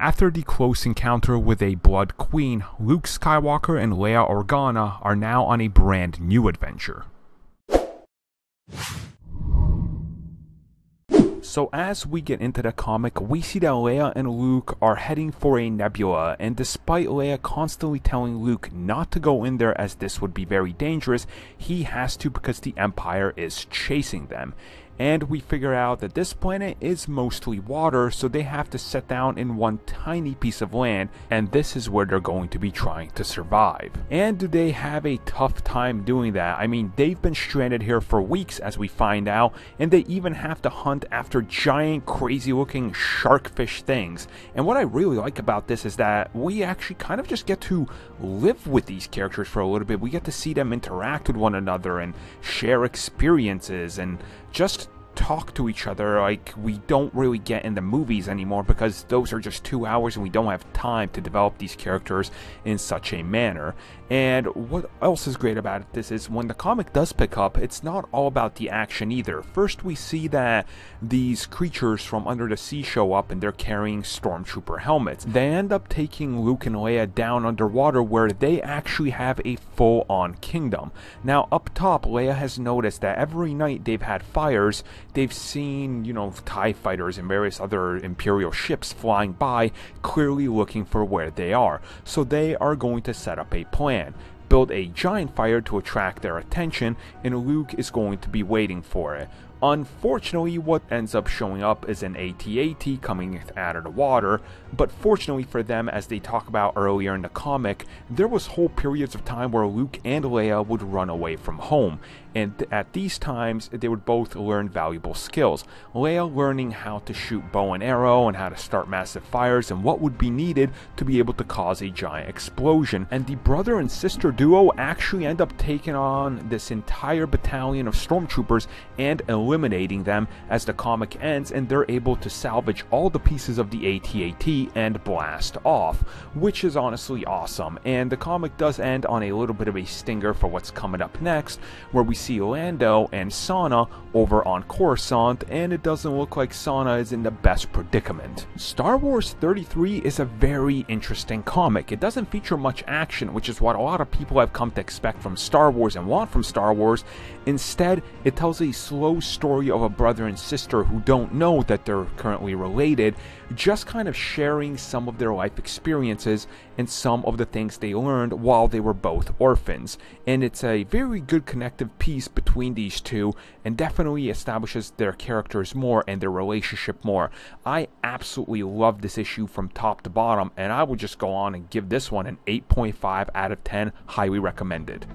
After the close encounter with a Blood Queen, Luke Skywalker and Leia Organa are now on a brand new adventure. So as we get into the comic, we see that Leia and Luke are heading for a nebula, and despite Leia constantly telling Luke not to go in there as this would be very dangerous, he has to because the Empire is chasing them. And we figure out that this planet is mostly water, so they have to set down in one tiny piece of land, and this is where they're going to be trying to survive. And do they have a tough time doing that? I mean, they've been stranded here for weeks, as we find out, and they even have to hunt after giant, crazy-looking sharkfish things. And what I really like about this is that we actually kind of just get to live with these characters for a little bit. We get to see them interact with one another and share experiences and just talk to each other like we don't really get in the movies anymore, because those are just 2 hours and we don't have time to develop these characters in such a manner. And what else is great about this is when the comic does pick up, it's not all about the action either. First we see that these creatures from under the sea show up and they're carrying stormtrooper helmets. They end up taking Luke and Leia down underwater where they actually have a full-on kingdom. Now up top, Leia has noticed that every night they've had fires, they've seen, TIE fighters and various other Imperial ships flying by, clearly looking for where they are. So they are going to set up a plan. Build a giant fire to attract their attention, and Luke is going to be waiting for it. Unfortunately, what ends up showing up is an AT-AT coming out of the water, but fortunately for them, as they talk about earlier in the comic, there was whole periods of time where Luke and Leia would run away from home, and at these times, they would both learn valuable skills. Leia learning how to shoot bow and arrow and how to start massive fires and what would be needed to be able to cause a giant explosion, and the brother and sister duo actually end up taking on this entire battalion of stormtroopers and eliminating them as the comic ends, and they're able to salvage all the pieces of the AT-AT and blast off, which is honestly awesome. And the comic does end on a little bit of a stinger for what's coming up next, where we see Lando and Sana over on Coruscant, and it doesn't look like Sana is in the best predicament. Star Wars 33 is a very interesting comic. It doesn't feature much action, which is what a lot of people have come to expect from Star Wars and want from Star Wars. Instead, it tells a slow story of a brother and sister who don't know that they're currently related, just kind of sharing some of their life experiences and some of the things they learned while they were both orphans. And it's a very good connective piece between these two, and definitely establishes their characters more and their relationship more. I absolutely love this issue from top to bottom, and I would just go on and give this one an 8.5 out of 10, highly recommended.